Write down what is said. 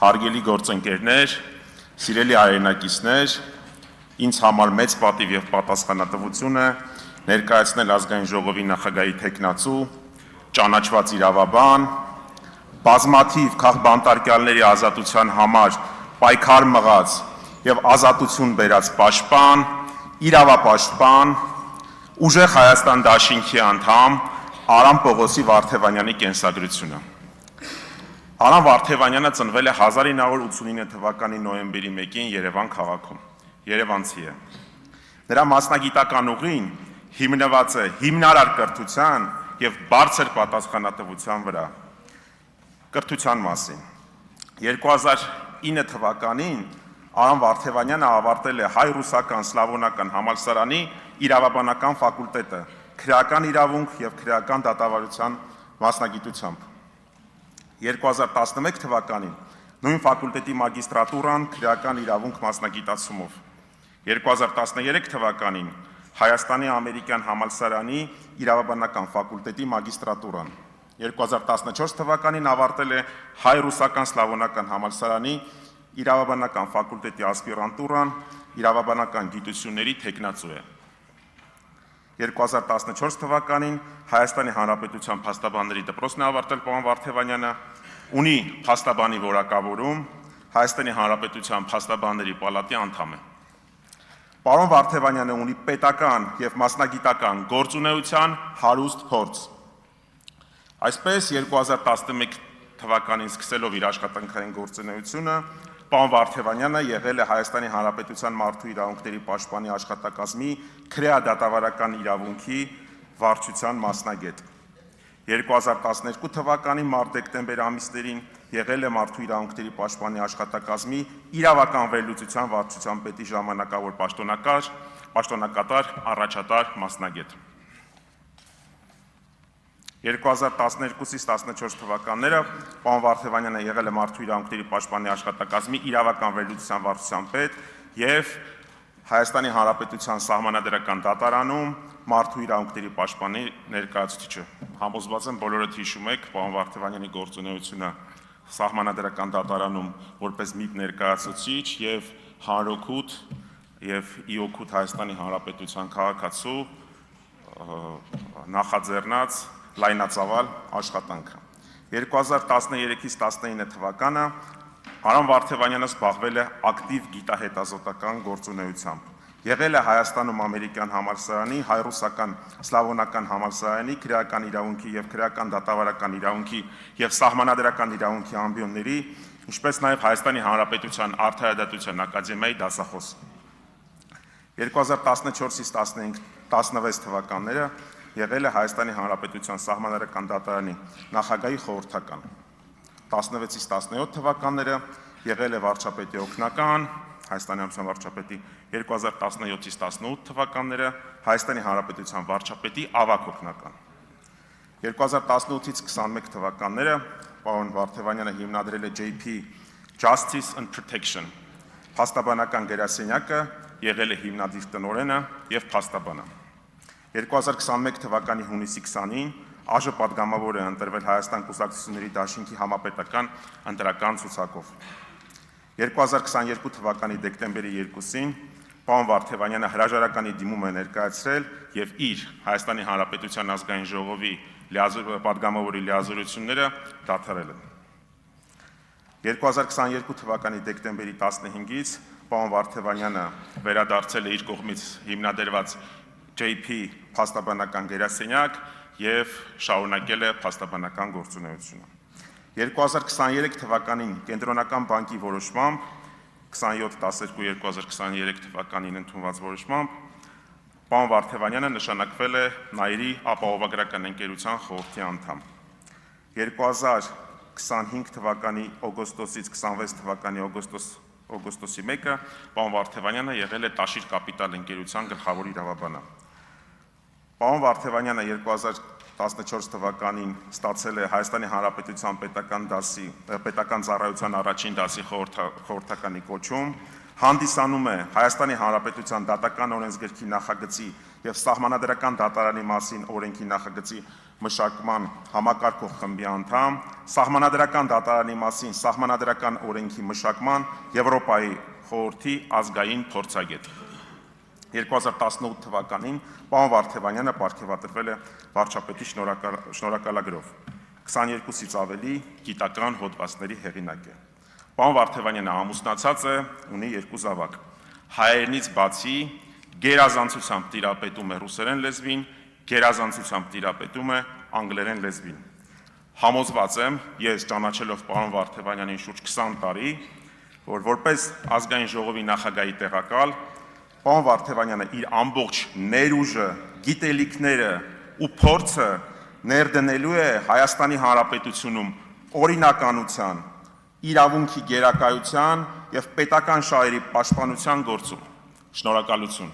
Հարգելի գործընկերներ, սիրելի հայրենակիցներ, ինձ համար մեծ պատիվ եւ պատասխանատվություն է ներկայացնել ազգային ժողովի նախագահի թեկնածու, ճանաչված իրավաբան, բազմաթիվ քաղբանտարկյալների ազատության համար պայքար մղած եւ ազատություն բերած պաշտպան, իրավապաշտպան, ուժեղ Հայաստան դաշինքի անդամ Արամ Պողոսի Վարդևանյանի կենսագրությունը։ Արամ Վարդևանյանը ծնվել է 1989 թվականի նոյեմբերի 1-ին Երևան քաղաքում, երևանցի է։ Նրա մասնագիտական ուղին հիմնված է հիմնարար կրթության եւ բարձր պատասխանատվության վրա։ Կրթության մասին 2009 թվականին Արամ Վարդևանյանը ավարտել է հայ-ռուսական սլավոնական համալսարանի իրավաբանական ֆակուլտետը, քրեական իրավունք եւ քրեական դատավարության մասնագիտությամբ։ 2011 թվականին նույն ֆակուլտետի մագիստրատուրան քրեական իրավունք մասնագիտացումով։ 2013 թվականին Հայաստանի ամերիկյան համալսարանի իրավաբանական ֆակուլտետի մագիստրատուրան։ 2014 թվականին ավարտել է հայ-ռուսական սլավոնական համալսարանի իրավաբանական ֆակուլտետի ասպիրանտուրան, իրավաբանական գիտությունների թեկնածու է։ 2014 թվականին Հայաստանի Հանրապետության փաստաբանների դպրոցն է ավարտել պարոն Վարդևանյանը, ունի փաստաբանի որակավորում, Հայաստանի Հանրապետության փաստաբանների պալատի անդամ է։ Պարոն Վարդևանյանը ունի պետական եւ մասնագիտական գործունեության հարուստ փորձ։ Այսպես 2011 թվականին սկսելով իր աշխատանքային գործունեությունը, պարոն Վարդևանյանը եղել է Հայաստանի Հանրապետության մարդու իրավունքների պաշտպանի աշխատակազմի քրեադատավարական իրավունքի վարչության մասնագետ։ 2012 թվականի մարտ-դեկտեմբեր ամիսներին եղել է մարդու իրավունքների պաշտպանի աշխատակազմի իրավական վերլուծության վարչության պետի ժամանակավոր պաշտոնակատար, առաջատար մասնագետ։ 2012-ից 14 թվականները պարոն Վարդևանյանը եղել է մարդու իրավունքների պաշտպանի աշխատակազմի իրավական վերլուծության վարչության պետ եւ Հայաստանի Հանրապետության Սահմանադրական դատարանում մարդու իրավունքների պաշտպանի ներկայացուցիչը։ Համոզված եմ բոլորդ հիշում եք պարոն Վարդևանյանի գործունեությունը Սահմանադրական դատարանում որպես ՄԻՊ ներկայացուցիչ եւ հանրօգուտ եւ իօգուտ Հայաստանի Հանրապետության քաղաքացու նախաձեռնած լայնածավալ աշխատանքը։ 2013-ից 19 թվականը Արամ Վարդևանյանը զբաղվել է ակտիվ գիտահետազոտական գործունեությամբ։ Եղել է Հայաստանում ամերիկյան համալսարանի, հայ-ռուսական սլավոնական համալսարանի, քրեական իրավունքի եւ քրեական դատավարական իրավունքի եւ սահմանադրական իրավունքի ամբիոնների, ինչպես նաեւ Հայաստանի Հանրապետության Արդարադատության ակադեմիայի դասախոս։ 2014-ից 16 թվականները եղել է Հայաստանի Հանրապետության Սահմանադրական դատարանի նախագահի խորհրդական։ 16-ից 17 թվականները եղել է վարչապետի օգնական, Հայաստանի Հանրապետության վարչապետի 2017-ից 18 թվականները Հայաստանի Հանրապետության վարչապետի ավագ օգնական։ 2018-ից 21 թվականները պարոն Վարդևանյանը հիմնադրել է JP Justice and Protection, փաստաբանական գրասենյակը, եղել է հիմնադիր տնօրենը եւ փաստաբանը։ 2021 թվականի հունիսի 20-ին ԱԺ պատգամավոր է ընտրվել Հայաստան կուսակցությունների դաշինքի համապետական ընտրական ցուցակով։ 2022 թվականի դեկտեմբերի 2-ին պարոն Վարդևանյանը հրաժարականի դիմում է ներկայացրել եւ իր Հայաստանի Հանրապետության ազգային ժողովի պատգամավորի լիազորությունները դադարել է։ 2022 թվականի դեկտեմբերի 15-ից պարոն Վարդևանյանը վերադարձել է իր կողմից հիմնադրված JP փաստաբանական գրասենյակ եւ շարունակել է փաստաբանական գործունեությունը։ 2023 թվականին Կենտրոնական բանկի որոշմամբ 27/12/2023 թվականին ընդունված որոշմամբ պարոն Վարդևանյանը նշանակվել է Նայիրի ապահովագրական ընկերության խորհրդի անդամ։ 2025 թվականի օգոստոսից 26 թվականի օգոստոսի 1-ը պարոն Վարդևանյանը եղել է Տաշիր կապիտալ ընկերության գլխավոր իրավաբանը։ Պարոն Վարդևանյանը 2014 թվականին ստացել է Հայաստանի Հանրապետության պետական ծառայության առաջին դասի խորհրդականի կոչում, հանդիսանում է Հայաստանի Հանրապետության դատական օրենսգրքի նախագծի եւ սահմանադրական դատարանի մասին օրենքի նախագծի մշակման համակարգող խմբի անդամ, Սահմանադրական դատարանի մասին Սահմանադրական օրենքի մշակման Եվրոպայի խորհրդի ազգային փորձագետ։ 2018 թվականին պարոն Վարդևանյանը պարգևատրվել է վարչապետի շնորհակալագրով, 22-ից ավելի գիտական հոդվածների հեղինակ է։ Պարոն Վարդևանյանը ամուսնացած է, ունի 2 զավակ։ Հայերենից բացի գերազանցությամբ տիրապետում է ռուսերեն լեզվին, գերազանցությամբ տիրապետում է անգլերեն լեզվին։ Համոզված եմ, ես ճանաչելով պարոն Վարդևանյանին շուրջ 20 տարի, որ որպես ազգային ժողովի նախագահի տեղակալ, պարոն Վարդևանյանը իր ամբողջ ներուժը, գիտելիքները ու փորձը ներդնելու է Հայաստանի Հանրապետությունում օրինականության, իրավունքի գերակայության և պետական շահերի պաշտպանության գործում։ Շնորհակալություն։